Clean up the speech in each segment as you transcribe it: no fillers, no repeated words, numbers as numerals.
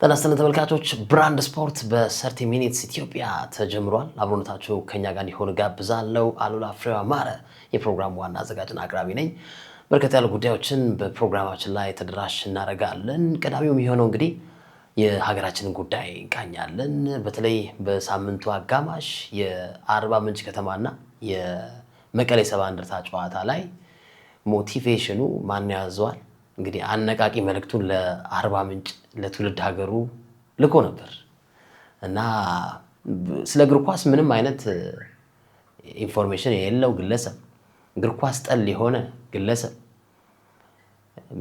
ተነስተን ተመልካቾች ብራንድ ስፖርት በ30 ሚኒትስ ኢትዮጵያ ተጀምሯል። አብሮነታችሁ ከኛ ጋር እንዲሆን ጋብዛለሁ። አሉላ ፍሬው አማረ የፕሮግራሙ ዋና አዘጋጅና አቅራቢ ነኝ። በርከት ያሉ ጉዳዮችን በፕሮግራማችን ላይ ተደራሽ እናደርጋለን። ቀዳሚው የሚሆነው እንግዲህ የሀገራችንን ጉዳይ እንቃኛለን። በተለይ በሳምንቱ አጋማሽ የአርባ ምንጭ ከተማና የመቀሌ ሰባ እንደርታ ጨዋታ ላይ ሞቲቬሽኑ ማን ያዘዋል? እንግዲህ አነቃቂ መልእክቱን ለአርባ ምንጭ ለትውልድ ሀገሩ ልኮ ነበር እና ስለ እግር ኳስ ምንም አይነት ኢንፎርሜሽን የሌለው ግለሰብ፣ እግር ኳስ ጠል የሆነ ግለሰብ፣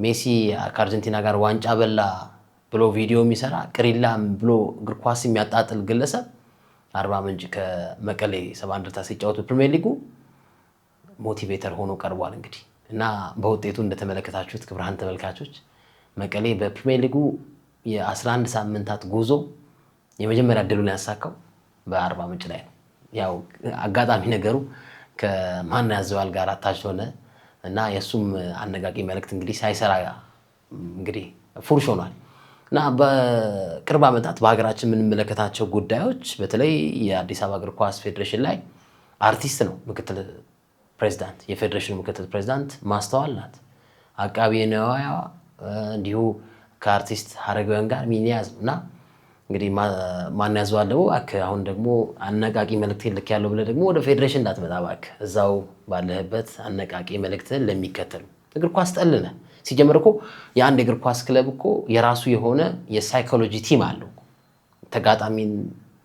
ሜሲ ከአርጀንቲና ጋር ዋንጫ በላ ብሎ ቪዲዮ የሚሰራ ቅሪላም ብሎ እግር ኳስ የሚያጣጥል ግለሰብ አርባ ምንጭ ከመቀሌ ሰባ እንደርታ ሲጫወቱ ፕሪሚየር ሊጉ ሞቲቬተር ሆኖ ቀርቧል። እንግዲህ እና በውጤቱ እንደተመለከታችሁት ክቡራን ተመልካቾች መቀሌ በፕሪሚየር ሊጉ የ11 ሳምንታት ጉዞ የመጀመሪያ ድሉን ያሳካው በአርባ ምንጭ ላይ ነው። ያው አጋጣሚ ነገሩ ከማን ያዘዋል ጋር አታች ሆነ እና የሱም አነቃቂ መልእክት እንግዲህ ሳይሰራ እንግዲህ ፉርሽ ሆኗል። እና በቅርብ ዓመታት በሀገራችን የምንመለከታቸው ጉዳዮች በተለይ የአዲስ አበባ እግር ኳስ ፌዴሬሽን ላይ አርቲስት ነው ምክትል ፕሬዝዳንት፣ የፌዴሬሽኑ ምክትል ፕሬዝዳንት ማስተዋል ናት። አቃቤ ነዋያ እንዲሁ ከአርቲስት ሀረጋዊያን ጋር ሚኒያዝ እና እንግዲህ ማን ያዘዋል ደግሞ አሁን ደግሞ አነቃቂ መልእክት ልክ ያለው ብለህ ደግሞ ወደ ፌዴሬሽን እንዳትመጣ እባክህ፣ እዛው ባለህበት አነቃቂ መልእክትን ለሚከተሉ እግር ኳስ ጠልነ ሲጀመር እኮ የአንድ እግር ኳስ ክለብ እኮ የራሱ የሆነ የሳይኮሎጂ ቲም አለው። ተጋጣሚን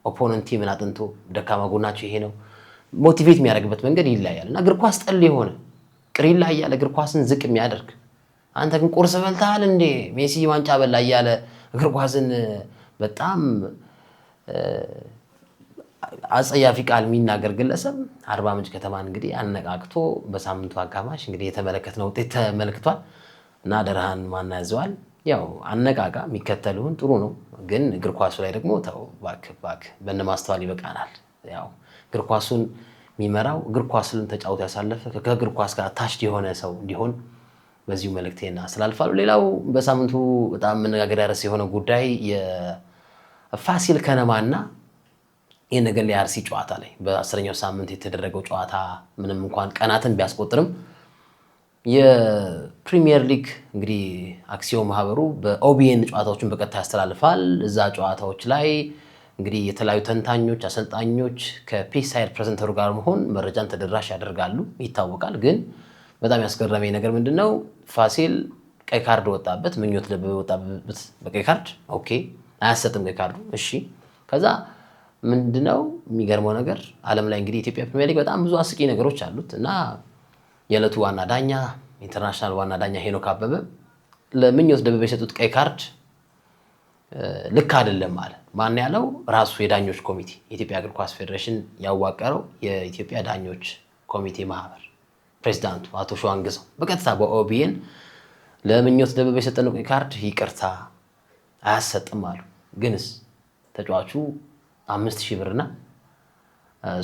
ኦፖነንት ቲምን አጥንቶ ደካማ ጎናቸው ይሄ ነው ሞቲቬት የሚያደርግበት መንገድ ይለያያል። እና እግር ኳስ ጠል የሆነ ቅሪላ እያለ እግር ኳስን ዝቅ የሚያደርግ አንተ ግን ቁርስ በልተሃል እንዴ ሜሲ ዋንጫ በላ እያለ እግር ኳስን በጣም አጸያፊ ቃል የሚናገር ግለሰብ አርባ ምንጭ ከተማን እንግዲህ አነቃቅቶ በሳምንቱ አጋማሽ እንግዲህ የተመለከትነው ውጤት ተመልክቷል። እና ደረሃን ማን ያዘዋል? ያው አነቃቃ የሚከተሉን ጥሩ ነው፣ ግን እግር ኳሱ ላይ ደግሞ ተው እባክህ በእነ ማስተዋል ይበቃናል። ያው እግር ኳሱን የሚመራው እግር ኳስን ተጫውቶ ያሳለፈ ከእግር ኳስ ጋር ታችድ የሆነ ሰው እንዲሆን በዚሁ መልእክቴን አስተላልፋለሁ። ሌላው በሳምንቱ በጣም መነጋገሪያ ርዕስ የሆነ ጉዳይ የፋሲል ከነማና የነገሌ አርሲ ጨዋታ ላይ በ10ኛው ሳምንት የተደረገው ጨዋታ ምንም እንኳን ቀናትን ቢያስቆጥርም የፕሪሚየር ሊግ እንግዲህ አክሲዮን ማህበሩ በኦቢኤን ጨዋታዎችን በቀጥታ ያስተላልፋል። እዛ ጨዋታዎች ላይ እንግዲህ የተለያዩ ተንታኞች፣ አሰልጣኞች ከፒሳይድ ፕሬዘንተሩ ጋር መሆን መረጃን ተደራሽ ያደርጋሉ ይታወቃል። ግን በጣም ያስገረመኝ ነገር ምንድነው? ፋሲል ቀይ ካርድ ወጣበት፣ ምኞት ደበበ ወጣበት በቀይ ካርድ። ኦኬ አያሰጥም ቀይ ካርዱ እሺ። ከዛ ምንድነው የሚገርመው ነገር ዓለም ላይ እንግዲህ ኢትዮጵያ ፕሪሚየር ሊግ በጣም ብዙ አስቂ ነገሮች አሉት እና የዕለቱ ዋና ዳኛ ኢንተርናሽናል ዋና ዳኛ ሄኖክ አበበ ለምኞት ደበበ የሰጡት ቀይ ካርድ ልክ አይደለም አለ። ማን ያለው? ራሱ የዳኞች ኮሚቴ የኢትዮጵያ እግር ኳስ ፌዴሬሽን ያዋቀረው የኢትዮጵያ ዳኞች ኮሚቴ ማህበር ፕሬዝዳንቱ አቶ ሸዋንግዛው በቀጥታ በኦቢኤን ለምኞት ደበበ የሰጠነው ቀይ ካርድ ይቅርታ አያሰጥም አሉ። ግንስ ተጫዋቹ 5000 ብርና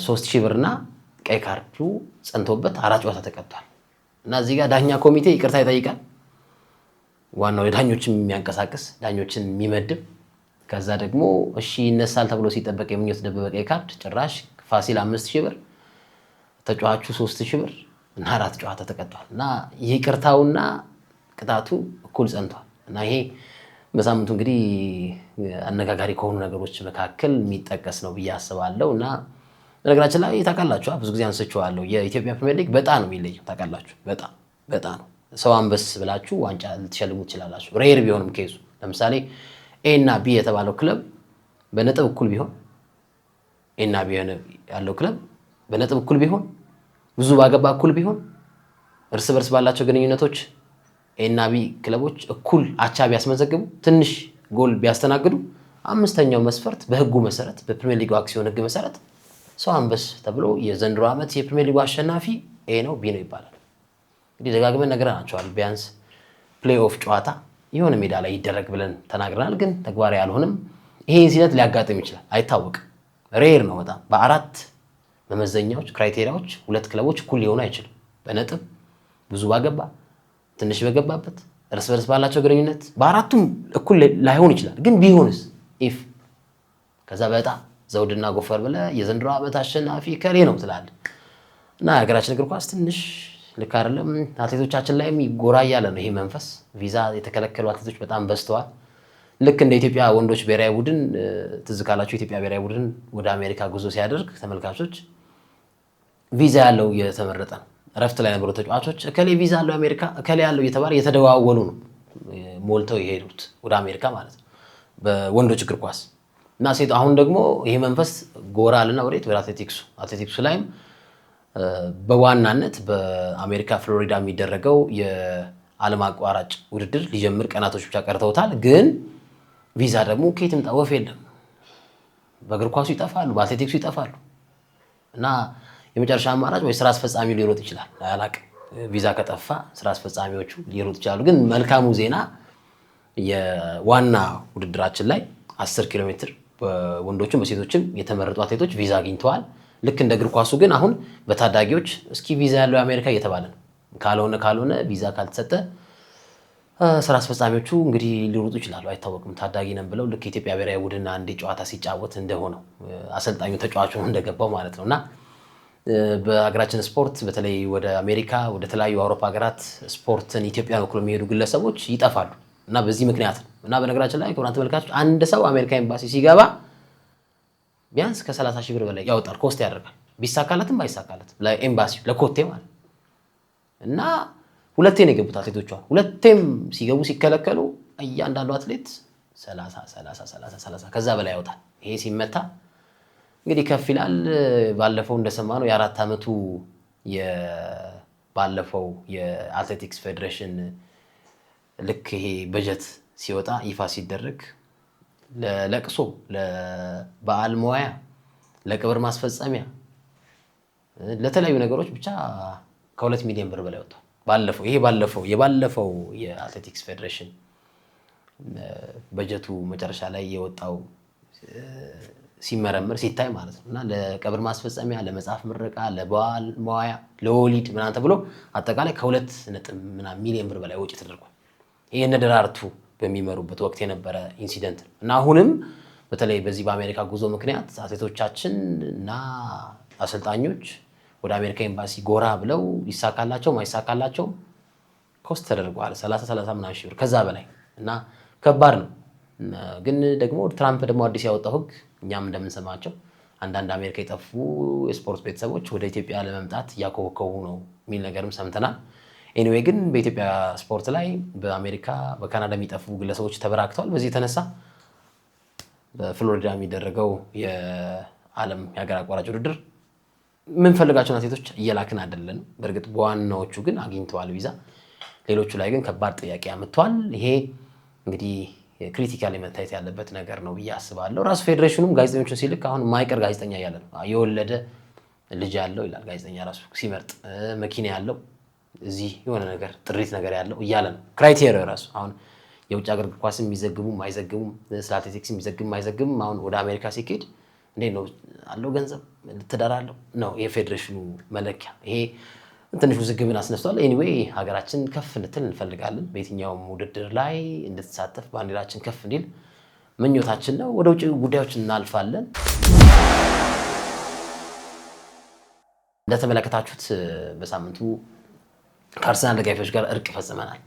3000 ብርና ቀይ ካርዱ ጸንቶበት 4 ጨዋታ ተቀጥቷል። እና እዚህ ጋር ዳኛ ኮሚቴ ይቅርታ ይጠይቃል። ዋናው የዳኞችን የሚያንቀሳቅስ ዳኞችን የሚመድብ ከዛ ደግሞ እሺ ይነሳል ተብሎ ሲጠበቅ የምኞት ደበበ ቀይ ካርድ ጭራሽ ፋሲል 5000 ብር ተጫዋቹ 3000 ብር እና 4 ጨዋታ ተቀጥቷል። እና ይቅርታውና ቅጣቱ እኩል ጸንቷል። እና ይሄ በሳምንቱ እንግዲህ አነጋጋሪ ከሆኑ ነገሮች መካከል የሚጠቀስ ነው ብዬ አስባለሁ። እና በነገራችን ላይ ታውቃላችሁ ብዙ ጊዜ አንስቼዋለሁ የኢትዮጵያ ፕሪሚየር ሊግ በጣም ነው የሚለየው። ታውቃላችሁ በጣም ነው። ሰው አንበስ ብላችሁ ዋንጫ ልትሸልሙ ትችላላችሁ ሬር ቢሆንም ኬዙ። ለምሳሌ ኤ እና ቢ የተባለው ክለብ በነጥብ እኩል ቢሆን ኤ እና ቢ ያለው ክለብ በነጥብ እኩል ቢሆን ብዙ ባገባ እኩል ቢሆን እርስ በርስ ባላቸው ግንኙነቶች ኤ እና ቢ ክለቦች እኩል አቻ ቢያስመዘግቡ ትንሽ ጎል ቢያስተናግዱ አምስተኛው መስፈርት በህጉ መሰረት በፕሪሚየር ሊግ አክሲዮን ህግ መሰረት ሰው አንበስ ተብሎ የዘንድሮ ዓመት የፕሪሚየር ሊግ አሸናፊ ኤ ነው ቢ ነው ይባላል። እንግዲህ ደጋግመን ነግረናቸዋል። ቢያንስ ፕሌይ ኦፍ ጨዋታ የሆነ ሜዳ ላይ ይደረግ ብለን ተናግረናል። ግን ተግባራዊ ያልሆንም ይሄ ኢንሲደንት ሊያጋጥም ይችላል አይታወቅም። ሬር ነው በጣም። በአራት መመዘኛዎች ክራይቴሪያዎች ሁለት ክለቦች እኩል ሊሆኑ አይችልም። በነጥብ ብዙ ባገባ ትንሽ በገባበት እርስ በርስ ባላቸው ግንኙነት በአራቱም እኩል ላይሆን ይችላል። ግን ቢሆንስ ኢፍ ከዛ በጣም ዘውድና ጎፈር ብለህ የዘንድሮ ዓመት አሸናፊ ከሌ ነው ትላለህ እና የሀገራችን እግር ኳስ ትንሽ ልክ አይደለም። አትሌቶቻችን ላይም ይጎራ እያለ ነው ይሄ መንፈስ። ቪዛ የተከለከሉ አትሌቶች በጣም በዝተዋል። ልክ እንደ ኢትዮጵያ ወንዶች ብሔራዊ ቡድን ትዝ ካላቸው ኢትዮጵያ ብሔራዊ ቡድን ወደ አሜሪካ ጉዞ ሲያደርግ ተመልካቾች ቪዛ ያለው እየተመረጠ ነው። እረፍት ላይ ነበሩ ተጫዋቾች እከሌ ቪዛ ያለው አሜሪካ እከሌ ያለው እየተባለ እየተደዋወሉ ነው ሞልተው የሄዱት ወደ አሜሪካ ማለት ነው በወንዶች እግር ኳስ እና ሴት አሁን ደግሞ ይሄ መንፈስ ጎራልና ወዴት ወደ አትሌቲክሱ ላይም በዋናነት በአሜሪካ ፍሎሪዳ የሚደረገው የዓለም አቋራጭ ውድድር ሊጀምር ቀናቶች ብቻ ቀርተውታል። ግን ቪዛ ደግሞ ከየትም ወፍ የለም። በእግር ኳሱ ይጠፋሉ፣ በአትሌቲክሱ ይጠፋሉ እና የመጨረሻ አማራጭ ወይ ስራ አስፈጻሚ ሊሮጥ ይችላል። አላውቅም። ቪዛ ከጠፋ ስራ አስፈጻሚዎቹ ሊሮጥ ይችላሉ። ግን መልካሙ ዜና የዋና ውድድራችን ላይ 10 ኪሎ ሜትር በወንዶችም በሴቶችም የተመረጡ አትሌቶች ቪዛ አግኝተዋል። ልክ እንደ እግር ኳሱ ግን አሁን በታዳጊዎች እስኪ ቪዛ ያለው አሜሪካ እየተባለ ነው። ካልሆነ ቪዛ ካልተሰጠ ስራ አስፈጻሚዎቹ እንግዲህ ሊሮጡ ይችላሉ፣ አይታወቅም። ታዳጊ ነን ብለው ልክ የኢትዮጵያ ብሔራዊ ቡድን አንዴ ጨዋታ ሲጫወት እንደሆነው አሰልጣኙ ተጫዋቹ እንደገባው ማለት ነው እና በሀገራችን ስፖርት በተለይ ወደ አሜሪካ ወደ ተለያዩ አውሮፓ ሀገራት ስፖርትን ኢትዮጵያን ወክሎ የሚሄዱ ግለሰቦች ይጠፋሉ እና በዚህ ምክንያት ነው እና በነገራችን ላይ ክቡራን ተመልካቾች አንድ ሰው አሜሪካ ኤምባሲ ሲገባ ቢያንስ ከ30 ሺህ ብር በላይ ያወጣል፣ ኮስት ያደርጋል። ቢሳካለትም ባይሳካለትም ለኤምባሲው ለኮቴ ማለት እና ሁለቴ ነው የገቡት አትሌቶቿ። ሁለቴም ሲገቡ ሲከለከሉ እያንዳንዱ አትሌት 30 ከዛ በላይ ያወጣል። ይሄ ሲመታ እንግዲህ ከፍ ይላል። ባለፈው እንደሰማነው የ4 ዓመቱ ባለፈው የአትሌቲክስ ፌዴሬሽን ልክ ይሄ በጀት ሲወጣ ይፋ ሲደረግ ለለቅሶ፣ ለበዓል መዋያ፣ ለቅብር ማስፈጸሚያ፣ ለተለያዩ ነገሮች ብቻ ከ2 ሚሊዮን ብር በላይ ወጥቷል። የባለፈው የአትሌቲክስ ፌዴሬሽን በጀቱ መጨረሻ ላይ የወጣው ሲመረምር ሲታይ ማለት ነው እና ለቀብር ማስፈጸሚያ፣ ለመጽሐፍ ምረቃ፣ ለበዓል መዋያ፣ ለወሊድ ምናምን ተብሎ አጠቃላይ ከ2 ሚሊዮን ብር በላይ ወጪ ተደርጓል። ይሄ እነ ደራርቱ በሚመሩበት ወቅት የነበረ ኢንሲደንት ነው እና አሁንም በተለይ በዚህ በአሜሪካ ጉዞ ምክንያት አትሌቶቻችን እና አሰልጣኞች ወደ አሜሪካ ኤምባሲ ጎራ ብለው ይሳካላቸው ማይሳካላቸው ኮስት ተደርጓል። 30 ምናምን ሺህ ብር ከዛ በላይ እና ከባድ ነው። ግን ደግሞ ትራምፕ ደግሞ አዲስ ያወጣው ህግ እኛም እንደምንሰማቸው አንዳንድ አሜሪካ የጠፉ የስፖርት ቤተሰቦች ወደ ኢትዮጵያ ለመምጣት እያኮበኮቡ ነው የሚል ነገርም ሰምተናል። ኤኒዌይ ግን በኢትዮጵያ ስፖርት ላይ በአሜሪካ በካናዳ የሚጠፉ ግለሰቦች ተበራክተዋል። በዚህ የተነሳ በፍሎሪዳ የሚደረገው የዓለም የሀገር አቋራጭ ውድድር የምንፈልጋቸውን አትሌቶች እየላክን አይደለም። በእርግጥ በዋናዎቹ ግን አግኝተዋል ቪዛ፣ ሌሎቹ ላይ ግን ከባድ ጥያቄ አምጥተዋል። ይሄ እንግዲህ ክሪቲካሊ መታየት ያለበት ነገር ነው ብዬ አስባለሁ። ራሱ ፌዴሬሽኑም ጋዜጠኞችን ሲልክ አሁን ማይቀር ጋዜጠኛ እያለ ነው። የወለደ ልጅ ያለው ይላል ጋዜጠኛ ራሱ ሲመርጥ፣ መኪና ያለው እዚህ የሆነ ነገር ጥሪት ነገር ያለው እያለ ነው። ክራይቴሪያ ራሱ አሁን የውጭ ሀገር ኳስ የሚዘግቡም አይዘግቡም፣ ስለ አትሌቲክስ የሚዘግብም አይዘግብም። አሁን ወደ አሜሪካ ሲኬድ እንዴት ነው አለው ገንዘብ ትዳር አለው ነው የፌዴሬሽኑ መለኪያ። ይሄ ትንሽ ውዝግብን አስነስቷል። ኤኒዌይ ሀገራችን ከፍ እንድትል እንፈልጋለን። በየትኛውም ውድድር ላይ እንድትሳተፍ ባንዲራችን ከፍ እንዲል ምኞታችን ነው። ወደ ውጭ ጉዳዮች እናልፋለን። እንደተመለከታችሁት በሳምንቱ ከአርሰናል ደጋፊዎች ጋር እርቅ ፈጽመናል።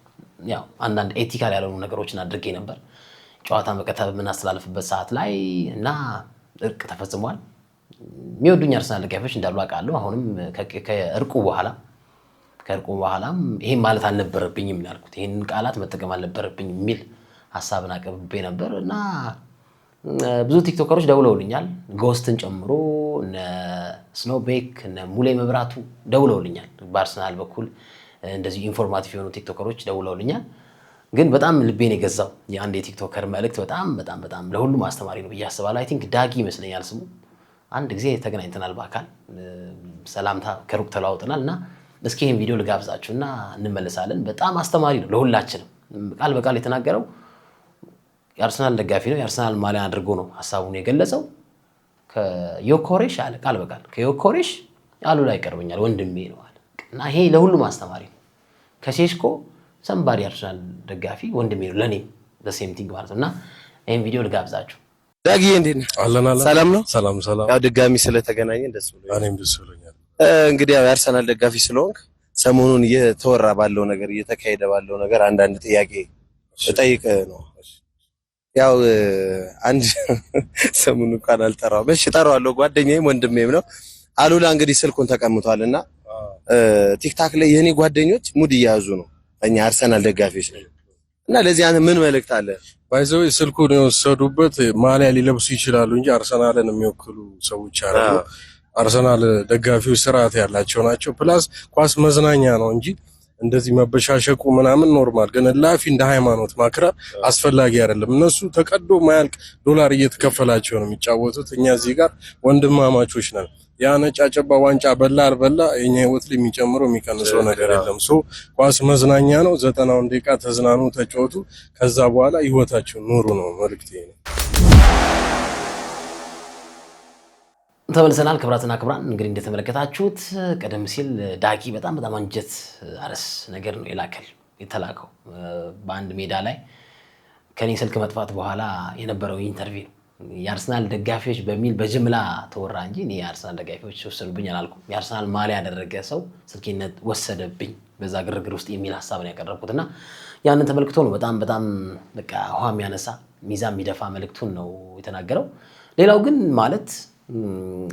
ያው አንዳንድ ኤቲካል ያልሆኑ ነገሮችን አድርጌ ነበር ጨዋታን በቀጥታ በምናስተላልፍበት ሰዓት ላይ እና እርቅ ተፈጽሟል። የሚወዱኝ አርሰናል ደጋፊዎች እንዳሉ አውቃለሁ። አሁንም ከእርቁ በኋላም ይሄን ማለት አልነበረብኝም ያልኩት፣ ይሄንን ቃላት መጠቀም አልነበረብኝም የሚል ሀሳብን አቀብቤ ነበር እና ብዙ ቲክቶከሮች ደውለውልኛል፣ ጎስትን ጨምሮ እነ ስኖቤክ እነ ሙሌ መብራቱ ደውለውልኛል። በአርሰናል በኩል እንደዚህ ኢንፎርማቲቭ የሆኑ ቲክቶከሮች ደውለውልኛል። ግን በጣም ልቤን የገዛው የአንድ የቲክቶከር መልእክት በጣም ለሁሉም አስተማሪ ነው ብዬ አስባለሁ። አይ ቲንክ ዳጊ ይመስለኛል ስሙ። አንድ ጊዜ ተገናኝተናል በአካል ሰላምታ ከሩቅ ተለዋውጠናል እና እስኪ ይህን ቪዲዮ ልጋብዛችሁ እና እንመለሳለን። በጣም አስተማሪ ነው ለሁላችንም። ቃል በቃል የተናገረው የአርሰናል ደጋፊ ነው። የአርሰናል ማሊያ አድርጎ ነው ሀሳቡን የገለጸው። ከዮኮሬሽ አለ ቃል በቃል ከዮኮሬሽ አሉላ ይቀርበኛል ወንድሜ ነው አለ እና ይሄ ለሁሉም አስተማሪ ነው። ከሴስኮ ሰምባዲ አርሰናል ደጋፊ ወንድሜ ነው ለኔ በሴም ቲንግ ማለት ነውና ይሄን ቪዲዮ ልጋብዛችሁ። ዳጊ እንዴት ነህ? ሰላም ነው? ሰላም። ያው ድጋሚ ስለተገናኘን ደስ ብሎኛል። እኔም ደስ ብሎኛል። እንግዲህ ያው የአርሰናል ደጋፊ ስለሆንክ ሰሞኑን እየተወራ ባለው ነገር እየተካሄደ ባለው ነገር አንዳንድ ጥያቄ እጠይቅ ነው። ያው አንድ ሰሞኑን እንኳን አልጠራውም። እሺ እጠራዋለሁ። ጓደኛዬም ወንድሜም ነው። አሉላ እንግዲህ ስልኩን ተቀምጧልና ቲክታክ ላይ የኔ ጓደኞች ሙድ እያያዙ ነው እኛ አርሰናል ደጋፊዎች ነን እና ለዚህ አንተ ምን መልእክት አለ? ባይዘው ስልኩን የወሰዱበት ማሊያ ሊለብሱ ይችላሉ እንጂ አርሰናልን የሚወክሉ ሰዎች አይደሉ። አርሰናል ደጋፊዎች ስርዓት ያላቸው ናቸው። ፕላስ ኳስ መዝናኛ ነው እንጂ እንደዚህ መበሻሸቁ ምናምን ኖርማል፣ ግን ላፊ እንደ ሃይማኖት ማክበር አስፈላጊ አይደለም። እነሱ ተቀዶ ማያልቅ ዶላር እየተከፈላቸው ነው የሚጫወቱት። እኛ እዚህ ጋር ወንድማማቾች ነን። ያ ነጫጭባ ዋንጫ በላ አልበላ የኛ ህይወት ላይ የሚጨምረው የሚቀንሰው ነገር የለም። ኳስ መዝናኛ ነው። 90 ደቂቃ ተዝናኑ፣ ተጫወቱ፣ ከዛ በኋላ ህይወታችሁን ኑሩ ነው መልእክቴ ነው። ተመልሰናል። ክብራትና ክብራን እንግዲህ እንደተመለከታችሁት ቀደም ሲል ዳጊ በጣም አንጀት አረስ ነገር ነው የተላከው በአንድ ሜዳ ላይ ከኔ ስልክ መጥፋት በኋላ የነበረው ኢንተርቪው የአርሰናል ደጋፊዎች በሚል በጅምላ ተወራ እንጂ እኔ የአርሰናል ደጋፊዎች ወሰዱብኝ አላልኩም። የአርሰናል ማሊያ ያደረገ ሰው ስልኬነት ወሰደብኝ በዛ ግርግር ውስጥ የሚል ሐሳብ ነው ያቀረብኩትና ያንን ተመልክቶ ነው በጣም በቃ ውሃ የሚያነሳ ሚዛን የሚደፋ መልእክቱን ነው የተናገረው። ሌላው ግን ማለት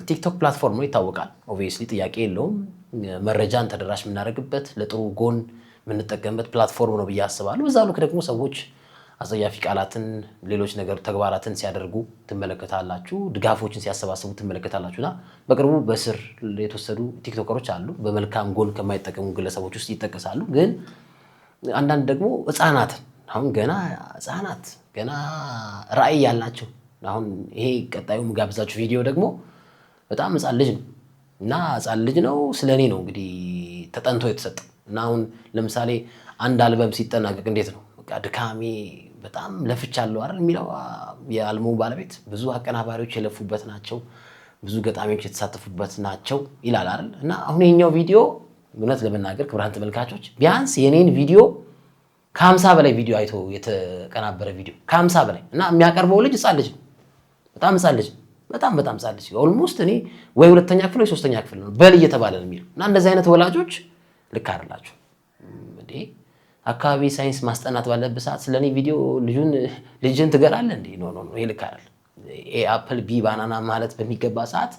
ቲክቶክ ፕላትፎርም ነው ይታወቃል። ኦብቪየስሊ ጥያቄ የለውም። መረጃን ተደራሽ የምናደርግበት ለጥሩ ጎን የምንጠቀምበት ፕላትፎርም ነው ብዬ አስባለሁ። በዛ ልክ ደግሞ ሰዎች አጸያፊ ቃላትን ሌሎች ነገር ተግባራትን ሲያደርጉ ትመለከታላችሁ፣ ድጋፎችን ሲያሰባስቡ ትመለከታላችሁና በቅርቡ በስር የተወሰዱ ቲክቶከሮች አሉ በመልካም ጎን ከማይጠቀሙ ግለሰቦች ውስጥ ይጠቀሳሉ። ግን አንዳንድ ደግሞ ህፃናትን አሁን ገና ራዕይ ያላቸው አሁን ይሄ ቀጣዩ ምጋብዛችሁ ቪዲዮ ደግሞ በጣም ህፃን ልጅ ነው እና ህፃን ልጅ ነው ስለኔ ነው እንግዲህ ተጠንቶ የተሰጠው እና አሁን ለምሳሌ አንድ አልበም ሲጠናቀቅ እንዴት ነው በቃ ድካሜ በጣም ለፍቻለሁ አይደል የሚለው የአልበሙ ባለቤት ብዙ አቀናባሪዎች የለፉበት ናቸው፣ ብዙ ገጣሚዎች የተሳተፉበት ናቸው ይላል አይደል። እና አሁን የኛው ቪዲዮ እውነት ለመናገር ክብራን ተመልካቾች ቢያንስ የኔን ቪዲዮ ከ50 በላይ ቪዲዮ አይቶ የተቀናበረ ቪዲዮ ከ50 በላይ እና የሚያቀርበው ልጅ ህፃን ልጅ ነው። በጣም ህፃን ልጅ በጣም ህፃን ልጅ ኦልሞስት እኔ ወይ ሁለተኛ ክፍል ወይ ሶስተኛ ክፍል ነው በል እየተባለ ነው የሚለው እና እንደዚህ አይነት ወላጆች ልክ አይደላችሁ እንዴ። አካባቢ ሳይንስ ማስጠናት ባለበት ሰዓት ስለኔ ቪዲዮ ልጅን ትገራለህ እንዴ? ኖ ይሄ ልክ አይደል። ኤ አፕል ቢ ባናና ማለት በሚገባ ሰዓት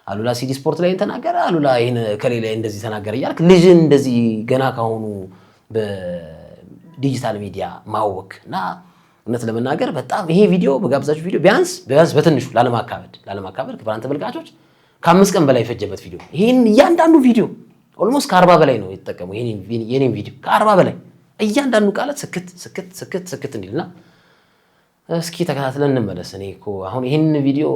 አሉላ ሲዲ ስፖርት ላይ ተናገረ፣ አሉላ ይሄን ከሌላ እንደዚህ ተናገረ እያልክ ልጅን እንደዚህ ገና ካሁኑ በዲጂታል ሚዲያ ማወክ እና እውነት ለመናገር በጣም ይሄ ቪዲዮ በጋብዛችሁ ቪዲዮ ቢያንስ በትንሹ ላለማካበድ ክብራን ተመልካቾች ከ5 ቀን በላይ የፈጀበት ቪዲዮ ይሄን እያንዳንዱ ቪዲዮ ኦልሞስት ከ40 በላይ ነው የተጠቀመው የኔን ቪዲዮ ከ40 በላይ እያንዳንዱ ቃላት ስክት እንዲልና እስኪ ተከታትለን እንመለስ። እኔ እኮ አሁን ይሄን ቪዲዮ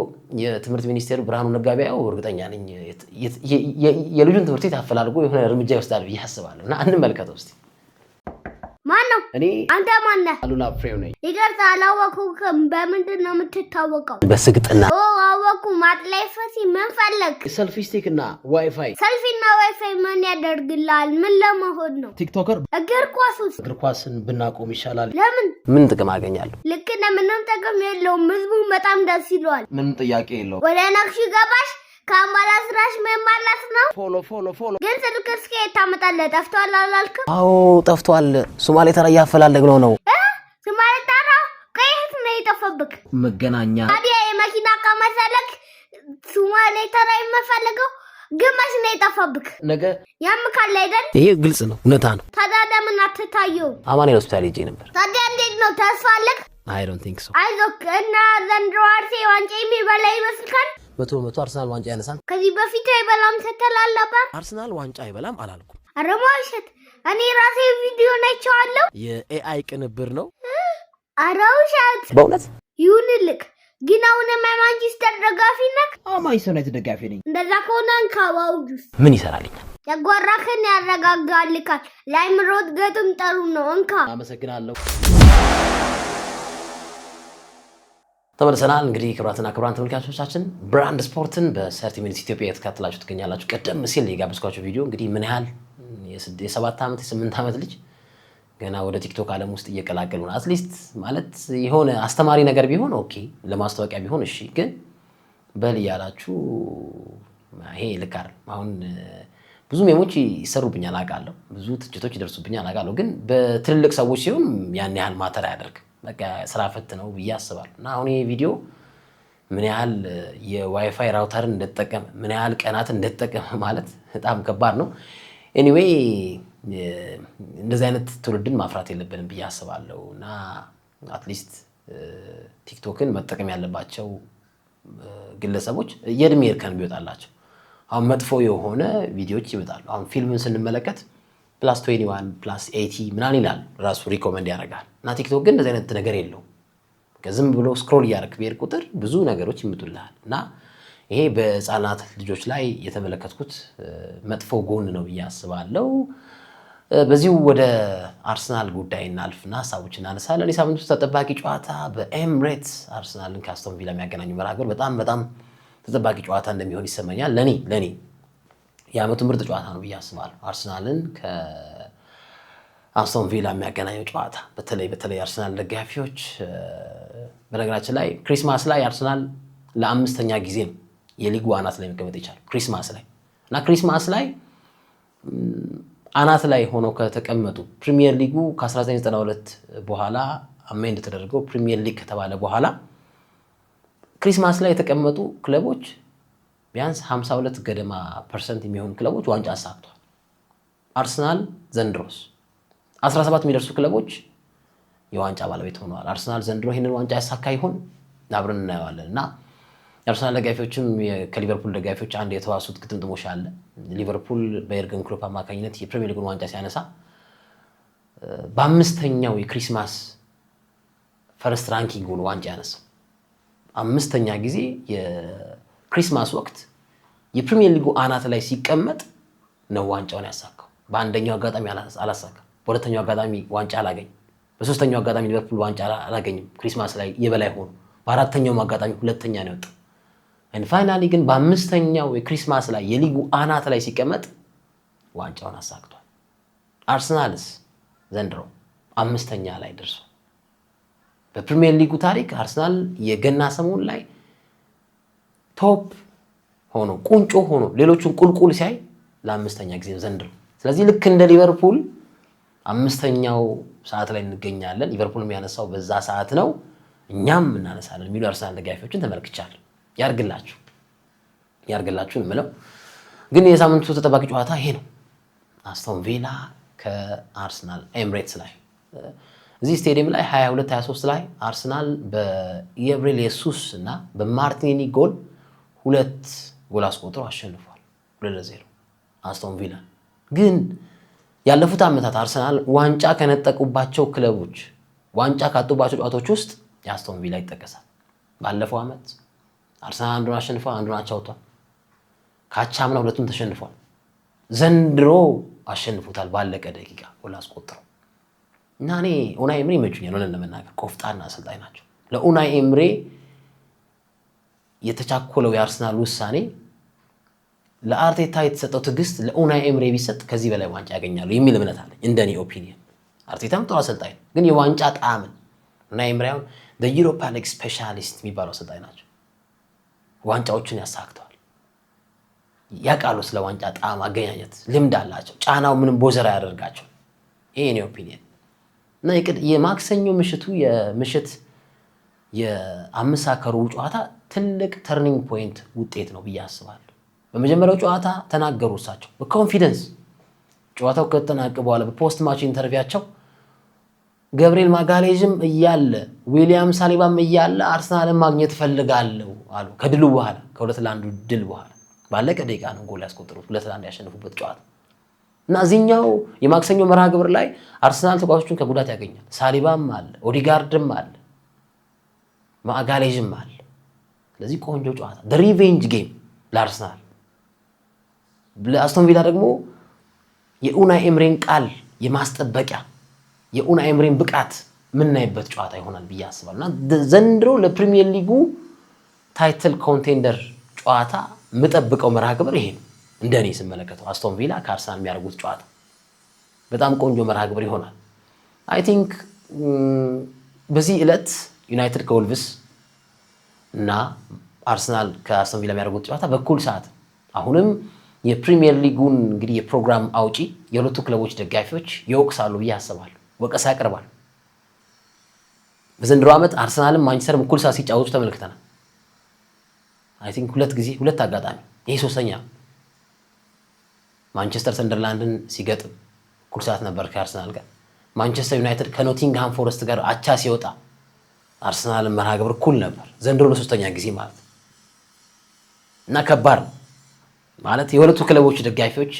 የትምህርት ሚኒስቴሩ ብርሃኑ ነጋ ቢያየው እርግጠኛ ነኝ የልጁን ትምህርት ቤት አፈላልጎ የሆነ እርምጃ ይወስዳል ብዬ አስባለሁ እና እንመልከተው እስቲ። ማን ነው? እኔ አንተ ማን ነህ? አሉላ ፍሬው ነኝ። ይገርታ አላወኩም። በምንድን ነው የምትታወቀው? በስግጥና አወኩ። ማጥላይፈሲ ምን ፈለግ? ሰልፊ ስቲክ እና ዋይፋይ። ሰልፊና ዋይፋይ ምን ያደርግልሃል? ምን ለመሆን ነው? ቲክቶከር። እግር ኳስን ብናቆም ይሻላል። ለምን? ምን ጥቅም አገኛለሁ? ልክ ምንም ጥቅም የለውም። ህዝቡ በጣም ደስ ይለዋል። ምንም ጥያቄ የለውም። ወደ ነክሽ ገባሽ ከአማላስራሽ ምን ማለት ነው? ፎሎ ግን ስልክ እስኪ ታመጣለህ? ጠፍቷል አላልክም? አዎ ጠፍቷል። ሶማሌ ተራ እያፈላለግነው ነው። ሶማሌ ተራ ከየት ነው የጠፋብክ? መገናኛ። ታዲያ የመኪና ዕቃ መሰለክ ሶማሌ ተራ የምፈልገው ግማሽ ነው የጠፋብክ። ነገ ያምካል አይደል? ይሄ ግልጽ ነው፣ እውነታ ነው። ታዲያ ለምን አትታየው? አማኑኤል ሆስፒታል ሄጄ ነበር። ታዲያ እንዴት ነው ተስፋ አለክ? I don't think so። አይዞክ እና ዘንድሮ አርሴ ዋንጫ የሚበላ ይመስልካል? 100 አርሰናል ዋንጫ ያነሳል። ከዚህ በፊት አይበላም ስትል ነበር። አርሰናል ዋንጫ አይበላም አላልኩም። ኧረ ውሸት! እኔ ራሴ ቪዲዮ ነቻለሁ። የኤአይ ቅንብር ነው። ኧረ ውሸት! በእውነት ይሁንልክ። ግን አሁን ማንቸስተር ደጋፊ ነህ? ማንቸስተር ዩናይትድ ደጋፊ ነኝ። እንደዛ ከሆነ እንካባው ጁስ ምን ይሰራልኛል? ያጓራከን ያረጋጋልካል። ለአይምሮ እድገትም ጥሩ ነው። እንካ። አመሰግናለሁ። ተመልሰናል። እንግዲህ ክብራትና ክብራን ተመልካቾቻችን ብራንድ ስፖርትን በ30 ሚኒትስ ኢትዮጵያ የተከታተላችሁ ትገኛላችሁ። ቀደም ሲል የጋበዝኳችሁ ቪዲዮ እንግዲህ ምን ያህል የ7 ዓመት የ8 ዓመት ልጅ ገና ወደ ቲክቶክ ዓለም ውስጥ እየቀላቀሉ ነው። አትሊስት ማለት የሆነ አስተማሪ ነገር ቢሆን ኦኬ፣ ለማስታወቂያ ቢሆን እሺ፣ ግን በል እያላችሁ ይሄ ልክ አይደል። አሁን ብዙ ሜሞች ይሰሩብኛል አውቃለሁ፣ ብዙ ትችቶች ይደርሱብኛል አውቃለሁ፣ ግን በትልልቅ ሰዎች ሲሆን ያን ያህል ማተር አያደርግም። በቃ ስራ ፈት ነው ብዬ አስባለሁ። እና አሁን ይሄ ቪዲዮ ምን ያህል የዋይፋይ ራውተርን እንደተጠቀመ ምን ያህል ቀናት እንደተጠቀመ ማለት በጣም ከባድ ነው። ኤኒዌይ እንደዚህ አይነት ትውልድን ማፍራት የለብንም ብዬ አስባለሁ። እና አትሊስት ቲክቶክን መጠቀም ያለባቸው ግለሰቦች የእድሜ እርከን ቢወጣላቸው። አሁን መጥፎ የሆነ ቪዲዮዎች ይመጣሉ። አሁን ፊልምን ስንመለከት +21 +80 ምናምን ይላል ራሱ ሪኮመንድ ያደርጋል። እና ቲክቶክ ግን እንደዚህ አይነት ነገር የለውም። ዝም ብሎ ስክሮል እያደረክ ብሄድ ቁጥር ብዙ ነገሮች ይመጡልሃል። እና ይሄ በህፃናት ልጆች ላይ የተመለከትኩት መጥፎ ጎን ነው ብዬ አስባለሁ። በዚሁ ወደ አርሰናል ጉዳይ እናልፍና ሀሳቦች እናነሳለን። የሳምንቱ ተጠባቂ ጨዋታ በኤምሬትስ አርሰናልን ከአስቶን ቪላ የሚያገናኙ መርሃ ግብር በጣም ተጠባቂ ጨዋታ እንደሚሆን ይሰማኛል። ለኔ የዓመቱ ምርጥ ጨዋታ ነው ብዬ አስባለሁ። አርሰናልን ከአስቶን ቪላ የሚያገናኘው ጨዋታ በተለይ አርሰናል ደጋፊዎች፣ በነገራችን ላይ ክሪስማስ ላይ አርሰናል ለአምስተኛ ጊዜ ነው የሊጉ አናት ላይ መቀመጥ ይቻላል። ክሪስማስ ላይ እና ክሪስማስ ላይ አናት ላይ ሆነው ከተቀመጡ ፕሪሚየር ሊጉ ከ1992 በኋላ አሜንድ ተደርገው ፕሪሚየር ሊግ ከተባለ በኋላ ክሪስማስ ላይ የተቀመጡ ክለቦች ቢያንስ 52 ገደማ % የሚሆኑ ክለቦች ዋንጫ አሳክቷል። አርሰናል ዘንድሮስ 17 የሚደርሱ ክለቦች የዋንጫ ባለቤት ሆነዋል። አርሰናል ዘንድሮ ይህንን ዋንጫ ያሳካ ይሆን? አብረን እናየዋለን። እና የአርሰናል ደጋፊዎችም ከሊቨርፑል ደጋፊዎች አንድ የተዋሱት ግጥምጥሞሽ አለ። ሊቨርፑል በኤርገን ክሎፕ አማካኝነት የፕሪሚየር ሊጉን ዋንጫ ሲያነሳ በአምስተኛው የክሪስማስ ፈርስት ራንኪንግ ነው ዋንጫ ያነሳው። አምስተኛ ጊዜ የክሪስማስ ወቅት የፕሪሚየር ሊጉ አናት ላይ ሲቀመጥ ነው ዋንጫውን ያሳካው። በአንደኛው አጋጣሚ አላሳካም፣ በሁለተኛው አጋጣሚ ዋንጫ አላገኝም፣ በሶስተኛው አጋጣሚ ሊቨርፑል ዋንጫ አላገኝም፣ ክሪስማስ ላይ የበላይ ሆኖ በአራተኛውም አጋጣሚ ሁለተኛ ነው የወጣው። ፋይናሊ ግን በአምስተኛው የክሪስማስ ላይ የሊጉ አናት ላይ ሲቀመጥ ዋንጫውን አሳክቷል። አርሰናልስ ዘንድሮ አምስተኛ ላይ ደርሷል። በፕሪሚየር ሊጉ ታሪክ አርሰናል የገና ሰሞን ላይ ቶፕ ሆኖ ቁንጮ ሆኖ ሌሎቹን ቁልቁል ሲያይ ለአምስተኛ ጊዜ ዘንድሮ። ስለዚህ ልክ እንደ ሊቨርፑል አምስተኛው ሰዓት ላይ እንገኛለን። ሊቨርፑል የሚያነሳው በዛ ሰዓት ነው፣ እኛም እናነሳለን የሚሉ አርሰናል ደጋፊዎችን ተመልክቻለሁ። ያርግላችሁ የምለው ግን የሳምንቱ ተጠባቂ ጨዋታ ይሄ ነው። አስቶን ቪላ ከአርሰናል ኤምሬትስ ላይ እዚህ ስቴዲየም ላይ 22-23 ላይ አርሰናል በጋብሪኤል ጄሱስ እና በማርቲኔሊ ጎል 2 ጎል አስቆጥሮ አሸንፏል 2-0 አስቶን ቪላ። ግን ያለፉት ዓመታት አርሰናል ዋንጫ ከነጠቁባቸው ክለቦች ዋንጫ ካጡባቸው ጨዋታዎች ውስጥ የአስቶን ቪላ ይጠቀሳል። ባለፈው ዓመት አርሰናል አንዱን አሸንፏል፣ አንዱን አቻ ወጥቷል። ካቻምና ሁለቱም ተሸንፏል። ዘንድሮ አሸንፉታል ባለቀ ደቂቃ ጎል አስቆጥረው እና እኔ ኡናይ ኤምሬ ይመቹኛል። ሆነን ለመናገር ቆፍጣና አሰልጣኝ ናቸው። ለኡናይ ኤምሬ የተቻኮለው የአርሰናል ውሳኔ ለአርቴታ የተሰጠው ትዕግስት ለኡናይ ኤምሬ ቢሰጥ ከዚህ በላይ ዋንጫ ያገኛሉ የሚል እምነት አለኝ። እንደኔ ኦፒኒየን አርቴታም ጥሩ አሰልጣኝ ነው፣ ግን የዋንጫ ጣዕምን ኡናይ ኤምሬ አሁን የዩሮፓ ሊግ ስፔሻሊስት የሚባለው አሰልጣኝ ናቸው። ዋንጫዎችን ያሳክተዋል፣ ያውቃሉ ስለ ዋንጫ ጣዕም አገኛኘት፣ ልምድ አላቸው። ጫናው ምንም ቦዘራ ያደርጋቸው። ይሄ ነው ኦፒኒየን እና የማክሰኞ የምሽት የ5 ሰዓት ከሩብ ጨዋታ ትልቅ ተርኒንግ ፖይንት ውጤት ነው ብዬ አስባለሁ። በመጀመሪያው ጨዋታ ተናገሩ እሳቸው በኮንፊደንስ ጨዋታው ከተጠናቀቀ በኋላ በፖስት ማች ኢንተርቪያቸው ገብርኤል ማጋሌዥም እያለ ዊሊያም ሳሊባም እያለ አርሰናልን ማግኘት ፈልጋለሁ አሉ። ከድሉ በኋላ ከ2-1 ድል በኋላ ባለቀ ደቂቃ ነው ጎል ያስቆጠሩት 2-1 ያሸነፉበት ጨዋታ እና እዚህኛው የማክሰኞ መርሃ ግብር ላይ አርሰናል ተጫዋቾቹን ከጉዳት ያገኛል። ሳሊባም አለ፣ ኦዲጋርድም አለ፣ ማጋሌዥም አለ። ስለዚህ ቆንጆ ጨዋታ ሪቬንጅ ጌም ለአርሰናል። ለአስቶን ቪላ ደግሞ የኡናይ ኤምሬን ቃል የማስጠበቂያ የኡናይ ኤምሬን ብቃት የምናይበት ጨዋታ ይሆናል ብዬ አስባለሁ። እና ዘንድሮ ለፕሪሚየር ሊጉ ታይትል ኮንቴንደር ጨዋታ የምጠብቀው መርሃ ግብር ይሄ ነው። እንደኔ ስመለከተው አስቶን ቪላ ከአርሰናል የሚያደርጉት ጨዋታ በጣም ቆንጆ መርሃ ግብር ይሆናል። አይ ቲንክ በዚህ ዕለት ዩናይትድ ከወልቭስ እና አርሰናል ከአስቶን ቪላ የሚያደርጉት ጨዋታ በኩል ሰዓት አሁንም የፕሪሚየር ሊጉን እንግዲህ የፕሮግራም አውጪ የሁለቱ ክለቦች ደጋፊዎች ይወቅሳሉ ብዬ አስባለሁ። ወቀሳ ያቀርባሉ። በዘንድሮ ዓመት አርሰናልም ማንቸስተርም እኩል ሰዓት ሲጫወቱ ተመልክተናል። አይ ቲንክ ሁለት አጋጣሚ ይሄ ሶስተኛ ማንቸስተር ሰንደርላንድን ሲገጥም እኩል ሰዓት ነበር ከአርሰናል ጋር። ማንቸስተር ዩናይትድ ከኖቲንግሃም ፎረስት ጋር አቻ ሲወጣ አርሰናልን መርሃ ግብር እኩል ነበር። ዘንድሮ ለሶስተኛ ጊዜ ማለት እና ከባድ ማለት የሁለቱ ክለቦች ደጋፊዎች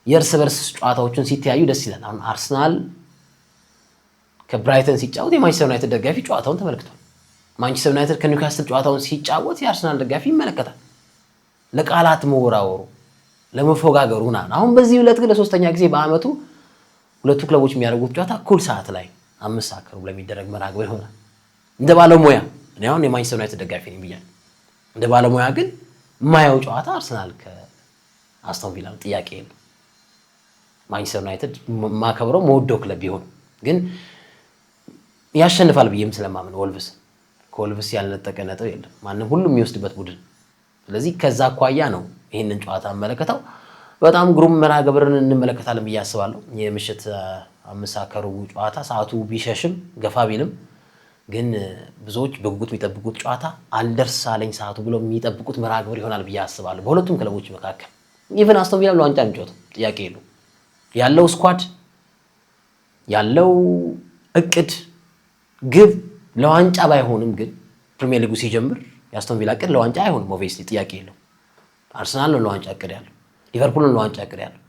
የእርስ በርስ ጨዋታዎችን ሲተያዩ ደስ ይላል። አሁን አርሰናል ከብራይተን ሲጫወት የማንቸስተር ዩናይትድ ደጋፊ ጨዋታውን ተመልክቷል። ማንቸስተር ዩናይትድ ከኒውካስትል ጨዋታውን ሲጫወት የአርሰናል ደጋፊ ይመለከታል። ለቃላት መወራወሩ ለመፎጋገሩ አሁን በዚህ ዕለት ግን ለሶስተኛ ጊዜ በአመቱ ሁለቱ ክለቦች የሚያደርጉት ጨዋታ እኩል ሰዓት ላይ 5 ሰዓት ከሩብ ለሚደረግ መርሃ ግብር ይሆናል። እንደ ባለሙያ እኔ አሁን የማንቸስተር ዩናይትድ ደጋፊ ነኝ ብያለሁ። እንደ ባለሙያ ግን የማየው ጨዋታ አርሰናል ከአስቶን ቪላ ጥያቄ የለም። ማንቸስተር ዩናይትድ ማከብረው መወደው ክለብ ቢሆን ግን ያሸንፋል ብዬም ስለማምን ወልቭስ ከወልቭስ ያልነጠቀ ነጥብ የለም። ማንም ሁሉም የሚወስድበት ቡድን። ስለዚህ ከዛ አኳያ ነው ይህንን ጨዋታ መለከተው። በጣም ግሩም መርሃ ግብርን እንመለከታለን ብዬ አስባለሁ። የምሽት 5 ሰዓት ከሩብ ጨዋታ ሰዓቱ ቢሸሽም ገፋ ቢልም ግን ብዙዎች በጉጉት የሚጠብቁት ጨዋታ አልደርስ አለኝ ሰዓቱ ብለው የሚጠብቁት መርሃ ግብር ይሆናል ብዬ አስባለሁ። በሁለቱም ክለቦች መካከል ኢቭን አስቶን ቪላ ለዋንጫ የሚጫወተው ጥያቄ የለውም። ያለው ስኳድ ያለው እቅድ ግብ ለዋንጫ ባይሆንም ግን ፕሪሚየር ሊጉ ሲጀምር የአስቶን ቪላ እቅድ ለዋንጫ አይሆንም። ኦብቪየስሊ ጥያቄ የለው። አርሰናል ነው ለዋንጫ እቅድ ያለው፣ ሊቨርፑል ነው ለዋንጫ እቅድ ያለው።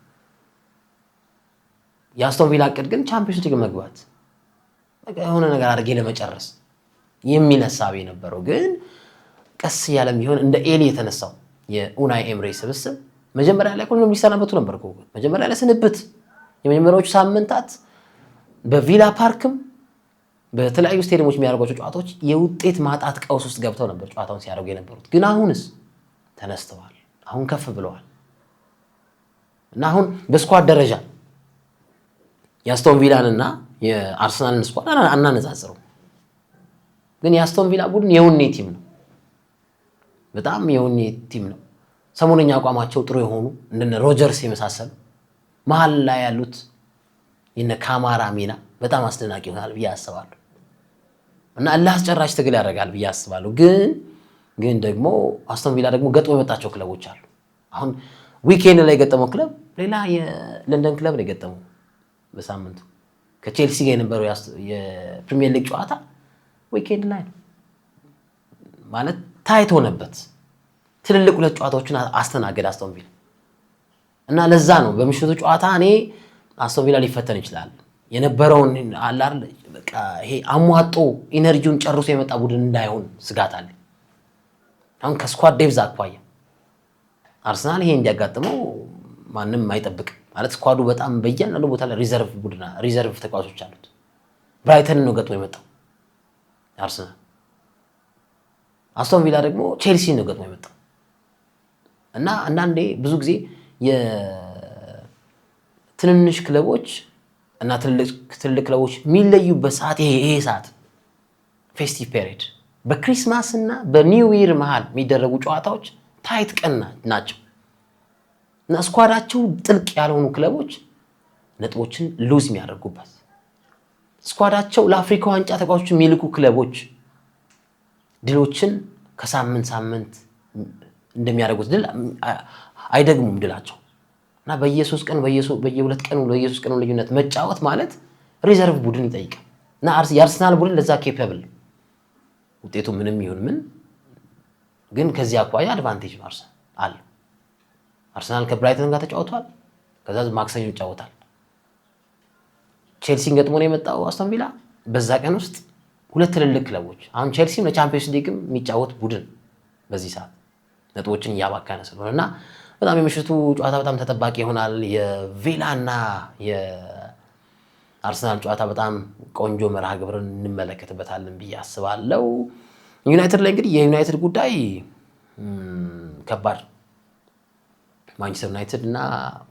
የአስቶን ቪላ እቅድ ግን ቻምፒዮንስ ሊግ መግባት የሆነ ነገር አድርጌ ለመጨረስ የሚል ሀሳብ የነበረው ግን ቀስ እያለም ቢሆን እንደ ኤሊ የተነሳው የኡናይ ኤምሬ ስብስብ መጀመሪያ ላይ ሁሉም ሊሰናበቱ ነበር እኮ። መጀመሪያ ላይ ስንብት የመጀመሪያዎቹ ሳምንታት በቪላ ፓርክም በተለያዩ ስቴዲየሞች የሚያደርጓቸው ጨዋታዎች የውጤት ማጣት ቀውስ ውስጥ ገብተው ነበር ጨዋታውን ሲያደርጉ የነበሩት። ግን አሁንስ ተነስተዋል። አሁን ከፍ ብለዋል እና አሁን በስኳድ ደረጃ የአስቶን ቪላን እና የአርሰናልን ስኳድ አናነጻጽረው። ግን የአስቶን ቪላ ቡድን የውኔ ቲም ነው። በጣም የውኔ ቲም ነው። ሰሞነኛ አቋማቸው ጥሩ የሆኑ እንደነ ሮጀርስ የመሳሰሉ መሀል ላይ ያሉት የነ ካማራ ሚና በጣም አስደናቂ ይሆናል ብዬ አስባለሁ እና አስጨራሽ ትግል ያደርጋል ብዬ አስባለሁ። ግን ደግሞ አስቶን ቪላ ደግሞ ገጥሞ የመጣቸው ክለቦች አሉ። አሁን ዊኬንድ ላይ የገጠመው ክለብ ሌላ የለንደን ክለብ ነው የገጠመው። በሳምንቱ ከቼልሲ ጋር የነበረው የፕሪሚየር ሊግ ጨዋታ ዊኬንድ ላይ ነው ማለት ታይቶነበት ትልልቅ ሁለት ጨዋታዎችን አስተናገድ አስቶን ቪላ እና ለዛ ነው በምሽቱ ጨዋታ እኔ አስቶን ቪላ ሊፈተን ይችላል የነበረውን አላር በቃ ይሄ አሟጦ ኢነርጂውን ጨርሶ የመጣ ቡድን እንዳይሆን ስጋት አለ። አሁን ከስኳድ ዴፕዝ አኳያ አርሰናል ይሄ እንዲያጋጥመው ማንም አይጠብቅም። ማለት ስኳዱ በጣም በእያንዳንዱ ቦታ ላይ ሪዘርቭ ተጫዋቾች አሉት። ብራይተን ነው ገጥሞ የመጣው አርሰናል። አስቶን ቪላ ደግሞ ቼልሲ ነው ገጥሞ የመጣው እና አንዳንዴ ብዙ ጊዜ የትንንሽ ክለቦች እና ትልልቅ ክለቦች የሚለዩበት ሰዓት ይሄ ሰዓት ፌስቲቭ ፔሪድ በክሪስማስ እና በኒው ይር መሃል የሚደረጉ ጨዋታዎች ታይት ቀን ናቸው እና ስኳዳቸው ጥልቅ ያልሆኑ ክለቦች ነጥቦችን ሉዝ የሚያደርጉበት፣ ስኳዳቸው ለአፍሪካ ዋንጫ ተጫዋቾች የሚልኩ ክለቦች ድሎችን ከሳምንት እንደሚያደርጉት ድል አይደግሙም ድላቸው እና በየ3 ቀን በየ2 ቀን በየ3 ቀን ልዩነት መጫወት ማለት ሪዘርቭ ቡድን ይጠይቃል እና የአርሰናል ቡድን ለዛ ኬፓብል ውጤቱ ምንም ይሁን ምን ግን ከዚህ አኳያ አድቫንቴጅ ነው አለ። አርሰናል ከብራይተን ጋር ተጫውቷል። ከዛ ማክሰኞ ይጫወታል። ቼልሲን ገጥሞ ነው የመጣው አስቶን ቪላ። በዛ ቀን ውስጥ ሁለት ትልልቅ ክለቦች አሁን ቼልሲም ለቻምፒዮንስ ሊግም የሚጫወት ቡድን በዚህ ሰዓት ነጥቦችን እያባከነ ስለሆነ እና በጣም የምሽቱ ጨዋታ በጣም ተጠባቂ ይሆናል። የቪላና የአርሰናል ጨዋታ በጣም ቆንጆ መርሃ ግብርን እንመለከትበታለን ብዬ አስባለሁ። ዩናይትድ ላይ እንግዲህ የዩናይትድ ጉዳይ ከባድ ማንቸስተር ዩናይትድ እና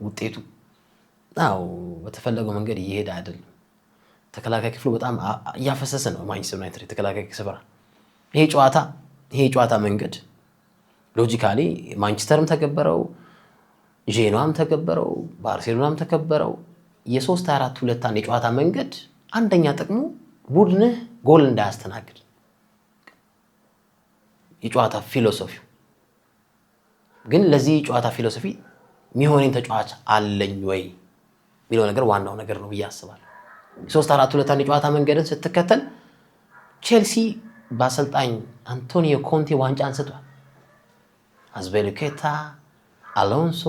ውጤቱ በተፈለገው መንገድ እየሄደ አይደለም። ተከላካይ ክፍሉ በጣም እያፈሰሰ ነው ማንቸስተር ዩናይትድ የተከላካይ ስፍራ። ይሄ ጨዋታ መንገድ ሎጂካሊ ማንቸስተርም ተገበረው፣ ጄኖዋም ተገበረው፣ ባርሴሎናም ተከበረው። የ3-4-2 የጨዋታ መንገድ አንደኛ ጥቅሙ ቡድንህ ጎል እንዳያስተናግድ የጨዋታ ፊሎሶፊው። ግን ለዚህ ጨዋታ ፊሎሶፊ የሚሆነኝ ተጫዋች አለኝ ወይ የሚለው ነገር ዋናው ነገር ነው ብዬ አስባለሁ። የ3-4-2 የጨዋታ መንገድን ስትከተል ቼልሲ በአሰልጣኝ አንቶኒዮ ኮንቴ ዋንጫ አንስቷል። አዝፔሊኩዌታ፣ አሎንሶ፣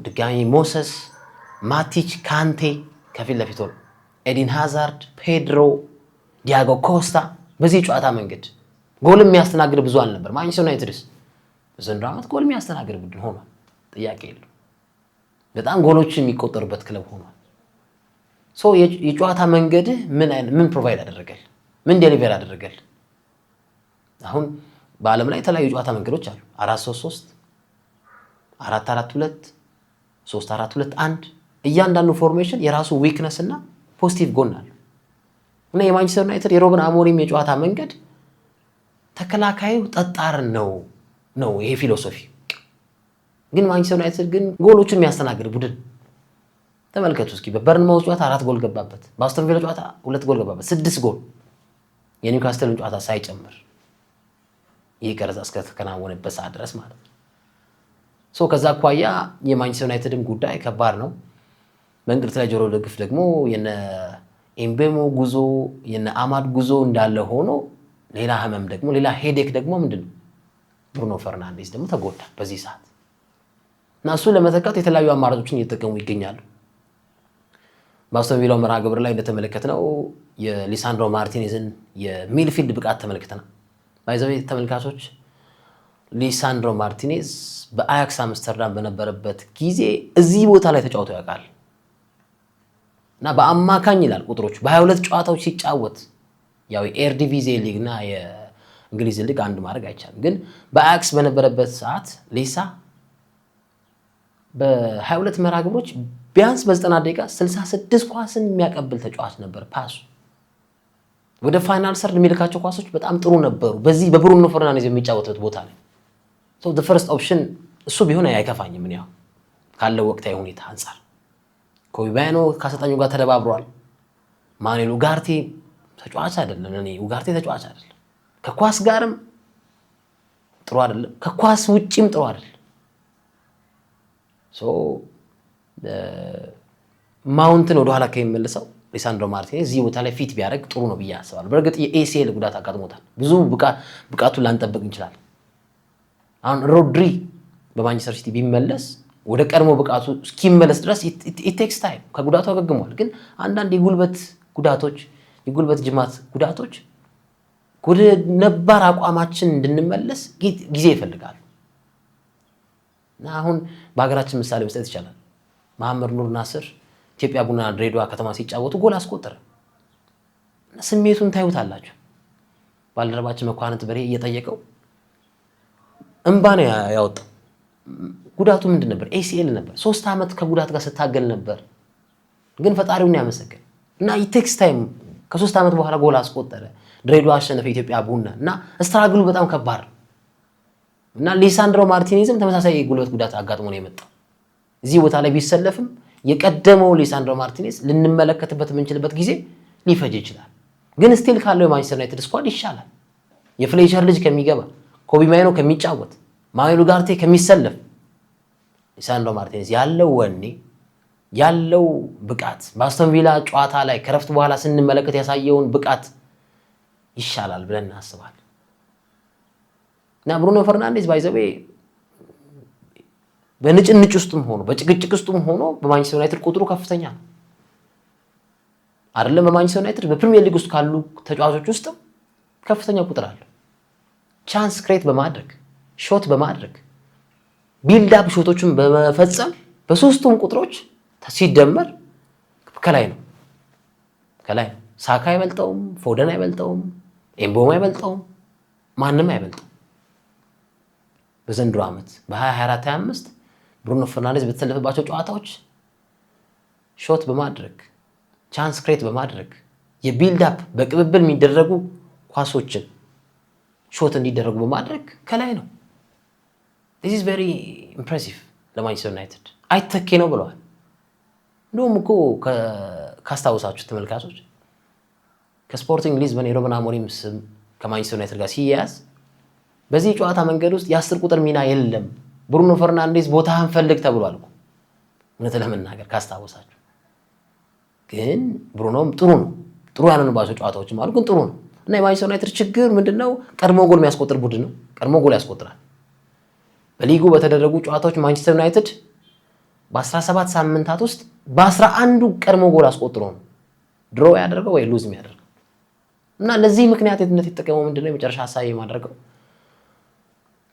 ድጋሚ ሞሰስ፣ ማቲች፣ ካንቴ ከፊት ለፊት ሆኖ ኤዲን ሃዛርድ፣ ፔድሮ፣ ዲያጎ ኮስታ በዚህ ጨዋታ መንገድ ጎል የሚያስተናግድ ብዙ አልነበር። ማንቸስተር ዩናይትድስ በዘንድሮ ዓመት ጎል የሚያስተናግድ ቡድን ሆኗል፣ ጥያቄ የለው። በጣም ጎሎች የሚቆጠሩበት ክለብ ሆኗል። የጨዋታ መንገድህ ምን ፕሮቫይድ አደረገል? ምን ዴሊቨር አደረገል? አሁን በዓለም ላይ የተለያዩ ጨዋታ መንገዶች አሉ። 4-3-3፣ 4-4-2፣ 3-4-2-1 እያንዳንዱ ፎርሜሽን የራሱ ዊክነስ እና ፖዚቲቭ ጎን አለው እና የማንቸስተር ዩናይትድ የሮበን አሞሪም የጨዋታ መንገድ ተከላካዩ ጠጣር ነው ይሄ ፊሎሶፊ። ግን ማንቸስተር ዩናይትድ ግን ጎሎችን የሚያስተናግድ ቡድን ተመልከቱ እስኪ። በበርንማውዝ ጨዋታ 4 ጎል ገባበት፣ በአስቶን ቪላ ጨዋታ 2 ጎል ገባበት፣ 6 ጎል የኒውካስትልን ጨዋታ ሳይጨምር ይህ ቀረጻ እስከተከናወነበት ሰዓት ድረስ ማለት ነው። ከዛ አኳያ የማንቸስተር ዩናይትድም ጉዳይ ከባድ ነው። በእንቅርት ላይ ጆሮ ደግፍ ደግሞ የነ ኤምቤሞ ጉዞ የነ አማድ ጉዞ እንዳለ ሆኖ ሌላ ህመም ደግሞ ሌላ ሄዴክ ደግሞ ምንድነው ብሩኖ ፈርናንዴዝ ደግሞ ተጎዳ በዚህ ሰዓት እና እሱን ለመተካት የተለያዩ አማራጮችን እየተጠቀሙ ይገኛሉ። በአስቶን ቪላው መርሃ ግብር ላይ እንደተመለከትነው የሊሳንድሮ ማርቲኔዝን የሚድፊልድ ብቃት ተመልክተናል። ባይዘው ተመልካቾች ሊሳንድሮ ማርቲኔዝ በአያክስ አምስተርዳም በነበረበት ጊዜ እዚህ ቦታ ላይ ተጫውቶ ያውቃል እና በአማካኝ ይላል ቁጥሮች በ22 ጨዋታዎች ሲጫወት ያው የኤርዲቪዜ ሊግ እና የእንግሊዝ ሊግ አንድ ማድረግ አይቻልም። ግን በአያክስ በነበረበት ሰዓት ሊሳ በ22 መርሃ ግብሮች ቢያንስ በ90 ደቂቃ 66 ኳስን የሚያቀብል ተጫዋች ነበር። ፓሱ ወደ ፋይናል ሰርድ የሚልካቸው ኳሶች በጣም ጥሩ ነበሩ። በዚህ በብሩኖ ፈርናንዴዝ የሚጫወትበት ቦታ ላይ the first option እሱ ቢሆን አይከፋኝም። ምን ያው ካለው ወቅታዊ ሁኔታ አንፃር ኮቢ ማይኖ ከአሰልጣኙ ጋር ተደባብሯል። ማኑኤል ኡጋርቴ ተጫዋች አይደለም። ኡጋርቴ ተጫዋች አይደለም። ከኳስ ጋርም ጥሩ አይደለም፣ ከኳስ ውጪም ጥሩ አይደለም። ማውንትን ወደ ኋላ ከሚመልሰው ሊሳንድሮ ማርቲኔዝ እዚህ ቦታ ላይ ፊት ቢያደርግ ጥሩ ነው ብዬ አስባለሁ። በእርግጥ የኤሲኤል ጉዳት አጋጥሞታል። ብዙ ብቃቱን ላንጠብቅ እንችላለን። አሁን ሮድሪ በማንቸስተር ሲቲ ቢመለስ ወደ ቀድሞ ብቃቱ እስኪመለስ ድረስ it takes time ከጉዳቱ አገግሟል። ግን አንዳንድ የጉልበት ጅማት ጉዳቶች ወደ ነባር አቋማችን እንድንመለስ ጊዜ ይፈልጋሉ እና አሁን በሀገራችን ምሳሌ መስጠት ይቻላል። መሐመድ ኑር ናስር ኢትዮጵያ ቡና ድሬዳዋ ከተማ ሲጫወቱ ጎል አስቆጠረ። ስሜቱን ታዩታላችሁ። ባልደረባችን መኳንንት በሬ እየጠየቀው እንባ ነው ያወጣው። ጉዳቱ ምንድን ነበር? ኤሲኤል ነበር። 3 ዓመት ከጉዳት ጋር ስታገል ነበር። ግን ፈጣሪውን ያመሰግን እና it takes time ከ3 ዓመት በኋላ ጎል አስቆጠረ። ድሬዳዋ አሸነፈ ኢትዮጵያ ቡና እና ስትራግሉ በጣም ከባድ እና ሊሳንድሮ ማርቲኔዝም ተመሳሳይ የጉልበት ጉዳት አጋጥሞ ነው የመጣው። እዚህ ቦታ ላይ ቢሰለፍም የቀደመው ሊሳንድሮ ማርቲኔዝ ልንመለከትበት የምንችልበት ጊዜ ሊፈጅ ይችላል። ግን ስቲል ካለው የማንቸስተር ዩናይትድ ስኳድ ይሻላል። የፍሌቸር ልጅ ከሚገባ ኮቢ ማይኖ ከሚጫወት ማኑኤል ኡጋርቴ ከሚሰለፍ ሊሳንድሮ ማርቲኔዝ ያለው ወኔ ያለው ብቃት በአስቶን ቪላ ጨዋታ ላይ ከረፍት በኋላ ስንመለከት ያሳየውን ብቃት ይሻላል ብለን እናስባለን። እና ብሩኖ ፈርናንዴዝ ባይዘዌ በንጭንጭ ውስጥም ሆኖ በጭቅጭቅ ውስጥም ሆኖ በማንቸስተር ዩናይትድ ቁጥሩ ከፍተኛ ነው አይደለም። በማንቸስተር ዩናይትድ በፕሪሚየር ሊግ ውስጥ ካሉ ተጫዋቾች ውስጥ ከፍተኛ ቁጥር አለው። ቻንስ ክሬት በማድረግ ሾት በማድረግ ቢልድ አፕ ሾቶችን በመፈጸም በሶስቱም ቁጥሮች ሲደመር ከላይ ነው። ሳካ አይበልጠውም፣ ፎደን አይበልጠውም፣ ኤምቦሞ አይበልጠውም፣ ማንም አይበልጠውም። በዘንድሮ ዓመት በ2024-25 ብሩኖ ፈርናንዴዝ በተሰለፈባቸው ጨዋታዎች ሾት በማድረግ ቻንስ ክሬት በማድረግ የቢልድ አፕ በቅብብል የሚደረጉ ኳሶችን ሾት እንዲደረጉ በማድረግ ከላይ ነው። this is very impressive ለማንቸስተር ዩናይትድ አይተኬ ነው ብለዋል። እንደውም እኮ ካስታውሳችሁ ተመልካቾች ከስፖርቲንግ ሊዝበን የሩበን አሞሪም ስም ከማንቸስተር ዩናይትድ ጋር ሲያያዝ በዚህ ጨዋታ መንገድ ውስጥ የ10 ቁጥር ሚና የለም፣ ብሩኖ ፈርናንዴዝ ቦታህን ፈልግ ተብሏል እኮ እውነት ለመናገር ካስታውሳችሁ። ግን ብሩኖም ጥሩ ያልሆነባቸው ጨዋታዎችም አሉ፣ ግን ጥሩ ነው። እና የማንቸስተር ዩናይትድ ችግር ምንድነው? ቀድሞ ጎል የሚያስቆጥር ቡድን ነው። ቀድሞ ጎል ያስቆጥራል። በሊጉ በተደረጉ ጨዋታዎች ማንቸስተር ዩናይትድ በ17 ሳምንታት ውስጥ በ11ዱ ቀድሞ ጎል አስቆጥሮ ነው ድሮ ያደርገው ወይ ሉዝ የሚያደርገው። እና ለዚህ ምክንያት የተጠቀመው ምንድነው? የመጨረሻ ሀሳብ የማደርገው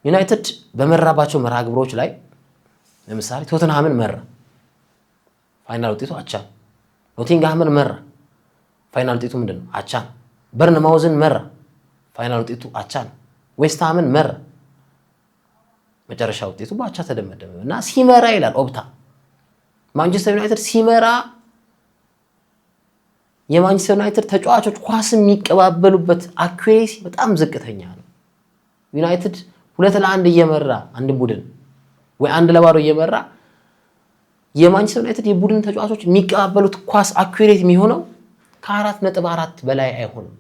ዩናይትድ በመራባቸው መርሃ ግብሮች ላይ ለምሳሌ ቶተንሃምን መራ፣ ፋይናል ውጤቱ አቻ። ኖቲንግሃምን መራ፣ ፋይናል ውጤቱ ምንድነው? አቻ። በርንማውዝን መራ፣ ፋይናል ውጤቱ አቻ ነው። ዌስትሃምን መራ፣ መጨረሻ ውጤቱ በአቻ ተደመደመ። እና ሲመራ ይላል ኦፕታ ማንቸስተር ዩናይትድ ሲመራ የማንቸስተር ዩናይትድ ተጫዋቾች ኳስ የሚቀባበሉበት አኩሬሲ በጣም ዝቅተኛ ነው። ዩናይትድ 2-1 እየመራ አንድ ቡድን ወይ 1-0 እየመራ የማንቸስተር ዩናይትድ የቡድን ተጫዋቾች የሚቀባበሉት ኳስ አኩሬት የሚሆነው ከ4.4 በላይ አይሆንም፣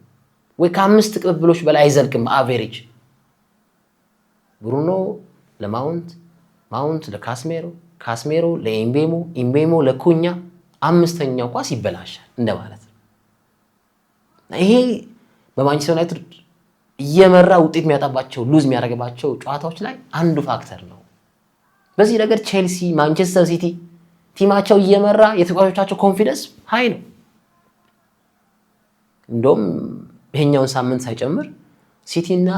ወይ ከ5 ቅብብሎች በላይ አይዘልቅም አቬሬጅ። ብሩኖ ለማውንት፣ ማውንት ለካስሜሮ፣ ካስሜሮ ለኢምቤሞ፣ ኢምቤሞ ለኩኛ፣ አምስተኛው ኳስ ይበላሻል እንደማለት ነው። ይሄ በማንቸስተር ዩናይትድ እየመራ ውጤት የሚያጣባቸው ሉዝ የሚያደርግባቸው ጨዋታዎች ላይ አንዱ ፋክተር ነው። በዚህ ነገር ቼልሲ፣ ማንቸስተር ሲቲ ቲማቸው እየመራ የተጫዋቾቻቸው ኮንፊደንስ ሃይ ነው። እንደውም ይሄኛውን ሳምንት ሳይጨምር ሲቲ እና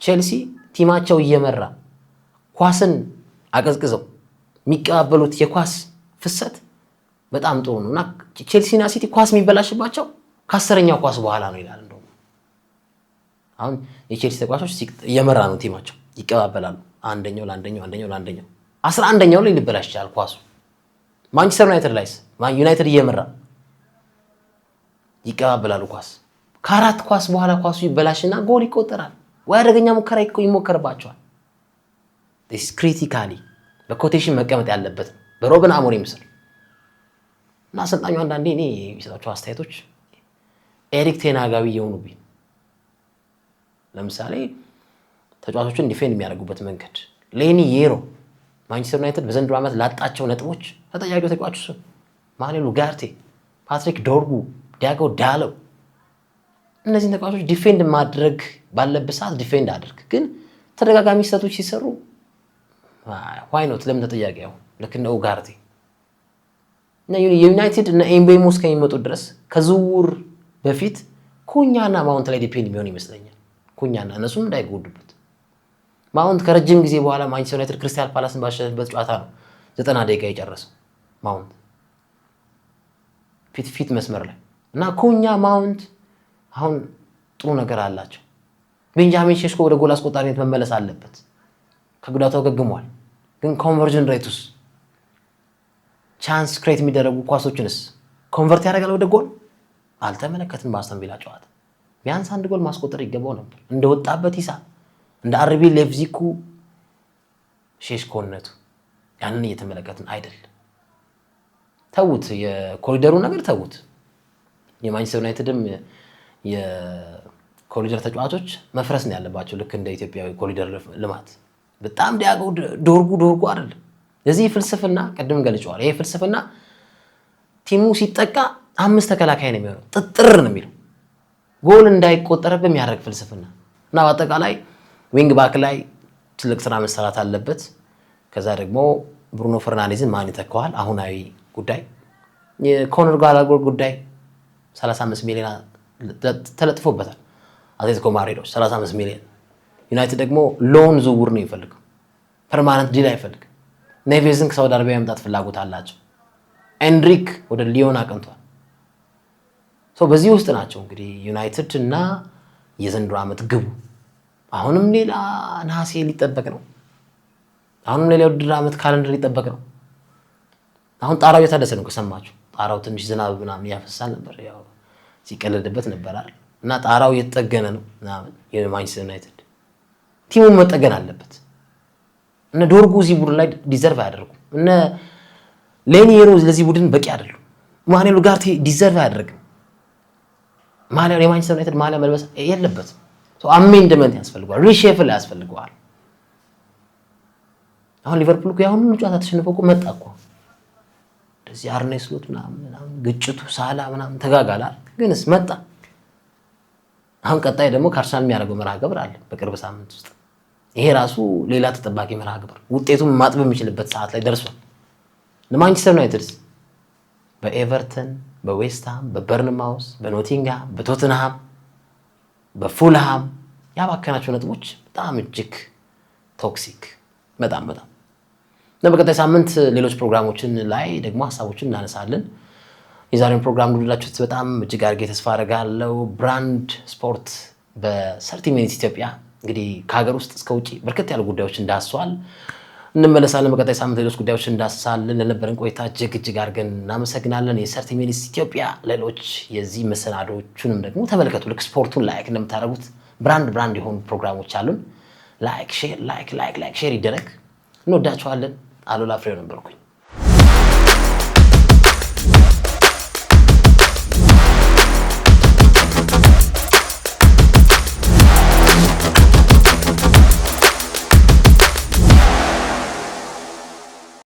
ቼልሲ ቲማቸው እየመራ ኳስን አቀዝቅዘው የሚቀባበሉት የኳስ ፍሰት በጣም ጥሩ ነው እና ቼልሲና ሲቲ ኳስ የሚበላሽባቸው ከ10ኛው ኳስ በኋላ ነው ይላል። እንደውም አሁን የቼልሲ ተጫዋቾች እየመራ ነው ቲማቸው ይቀባበላሉ፣ አንደኛው ለአንደኛው 11ኛው ላይ ሊበላሽ ይችላል ኳሱ። ማንቸስተር ዩናይትድ ላይስ ዩናይትድ እየመራ ይቀባበላሉ ኳስ፣ ከ4 ኳስ በኋላ ኳሱ ይበላሽና ጎል ይቆጠራል ወይ አደገኛ ሙከራ ይሞከርባቸዋል። this critically በኮቴሽን መቀመጥ ያለበት በሩበን አሞሪም ስር እና አሰልጣኙ አንዳንዴ እኔ የሚሰጣቸው አስተያየቶች ኤሪክ ቴናጋዊ የሆኑብኝ። ለምሳሌ ተጫዋቾችን ዲፌንድ የሚያደርጉበት መንገድ ሌኒ የሮ ማንቸስተር ዩናይትድ በዘንድሮ ዓመት ላጣቸው ነጥቦች ተጠያቂው ተጫዋቾች እሱ፣ ማኑኤል ኡጋርቴ፣ ፓትሪክ ዶርጉ፣ ዲያጎ ዳሎ። እነዚህን ተጫዋቾች ዲፌንድ ማድረግ ባለበት ሰዓት ዲፌንድ አድርግ። ግን ተደጋጋሚ ስህተቶች ሲሰሩ ዋይ ኖት ለምን ተጠያቂ ያው ልክ እንደ ኡጋርቴ እና የዩናይትድ እና ኤምቤሞ እስከሚመጡ ድረስ ከዝውውር በፊት ኩኛና ማውንት ላይ ዲፔንድ የሚሆን ይመስለኛል። ኩኛና እነሱም እንዳይጎዱበት። ማውንት ከረጅም ጊዜ በኋላ ማንቸስተር ዩናይትድ ክሪስታል ፓላስን ባሸነፈበት ጨዋታ ነው 90 ደቂቃ የጨረሰው ማውንት ፊት መስመር ላይ እና ኩኛ ማውንት አሁን ጥሩ ነገር አላቸው። ቤንጃሚን ሼሽኮ ወደ ጎል አስቆጣሪነት መመለስ አለበት። ከጉዳቱ ገግሟል። ግን ኮንቨርዥን ሬቱስ ቻንስ ክሬት የሚደረጉ ኳሶችንስ ኮንቨርት ያደርጋል ወደ ጎል አልተመለከትም። በአስተን ቪላ ጨዋታ ቢያንስ 1 ጎል ማስቆጠር ይገባው ነበር። እንደወጣበት ሂሳብ እንደ አርቢ ሌፕዚጉ ሼሽኮነቱ ያንን እየተመለከትን አይደል። ተውት፣ የኮሪደሩ ነገር ተውት። የማንቸስተር ዩናይትድም የኮሪደር ተጫዋቾች መፍረስ ነው ያለባቸው። ልክ እንደ ኢትዮጵያዊ ኮሪደር ልማት በጣም ዲያጎ ዶርጉ አይደለም። ለዚህ ፍልስፍና ቀደም ገልጫዋል። ይሄ ፍልስፍና ቲሙ ሲጠቃ 5 ተከላካይ ነው የሚሆነው፣ ጥጥር ነው የሚለው ጎል እንዳይቆጠረብህ የሚያደርግ ፍልስፍና እና በአጠቃላይ ዊንግ ባክ ላይ ትልቅ ስራ መሰራት አለበት። ከዛ ደግሞ ብሩኖ ፈርናንዴዝን ማን ይተካዋል? አሁናዊ ጉዳይ የኮነር ጋላገር ጉዳይ 35 ሚሊዮን ተለጥፎበታል። አትሌቲኮ ማድሪዶች 35 ሚሊዮን፣ ዩናይትድ ደግሞ ሎን ዝውውር ነው የሚፈልገው፣ ፐርማነንት ዲል አይፈልግም። ኔቬዝን ከሳውዲ አረቢያ መምጣት ፍላጎት አላቸው። ኤንድሪክ ወደ ሊዮን አቅንቷል። በዚህ ውስጥ ናቸው እንግዲህ ዩናይትድ እና የዘንድሮ ዓመት ግቡ። አሁንም ሌላ ነሐሴ ሊጠበቅ ነው። አሁንም ሌላ ውድድር ዓመት ካለንደር ሊጠበቅ ነው። አሁን ጣራው እየታደሰ ነው ከሰማችሁ። ጣራው ትንሽ ዝናብ ምናምን ያፈሳል ነበር፣ ያው ሲቀለድበት ነበር አይደል? እና ጣራው እየተጠገነ ነው ምናምን። የማንቸስተር ዩናይትድ ቲሙ መጠገን አለበት። እነ ዶርጉ እዚህ ቡድን ላይ ዲዘርቭ አያደርጉም። እነ ሌኒየሮ ለዚህ ቡድን በቂ አይደሉም። ማኑኤል ኡጋርቴ ዲዘርቭ አያደርግም። ማሊያ የማንቸስተር ዩናይትድ ማሊያ መልበስ የለበትም። አሜንድመንት ያስፈልገዋል፣ ሪሼፍል ያስፈልገዋል። አሁን ሊቨርፑል እኮ ያሁን ጨዋታ ተሸንፎ እኮ መጣ እኮ እንደዚህ አርኔ ስሎት ምናምን ግጭቱ ሳላ ምናምን ተጋጋላል፣ ግንስ መጣ። አሁን ቀጣይ ደግሞ ከአርሰናል የሚያደርገው መርሃ ግብር አለ በቅርብ ሳምንት ውስጥ። ይሄ ራሱ ሌላ ተጠባቂ መርሃ ግብር ውጤቱን ማጥበብ የሚችልበት ሰዓት ላይ ደርሷል። ለማንቸስተር ዩናይትድ በኤቨርተን፣ በዌስትሃም፣ በበርንማውስ፣ በኖቲንግሃም፣ በቶትንሃም፣ በፉልሃም ያባከናቸው ነጥቦች በጣም እጅግ ቶክሲክ በጣም እና በቀጣይ ሳምንት ሌሎች ፕሮግራሞችን ላይ ደግሞ ሀሳቦችን እናነሳለን። የዛሬውን ፕሮግራም ልላችሁት በጣም እጅግ አድርጌ ተስፋ አደርጋለሁ። ብራንድ ስፖርት በ30 ሚኒትስ ኢትዮጵያ እንግዲህ ከሀገር ውስጥ እስከ ውጪ በርከት ያሉ ጉዳዮች እንዳስሷል። እንመለሳለን። በቀጣይ ሳምንት ሌሎች ጉዳዮች እንዳስሳለን። ለነበረን ቆይታ እጅግ አድርገን እናመሰግናለን። የ30 ሚኒትስ ኢትዮጵያ ሌሎች የዚህ መሰናዶቹንም ደግሞ ተመልከቱ። ልክ ስፖርቱን ላይክ እንደምታደርጉት ብራንድ የሆኑ ፕሮግራሞች አሉን። ላይክ ሼር ይደረግ። እንወዳችኋለን። አሉላ ፍሬው ነበርኩኝ።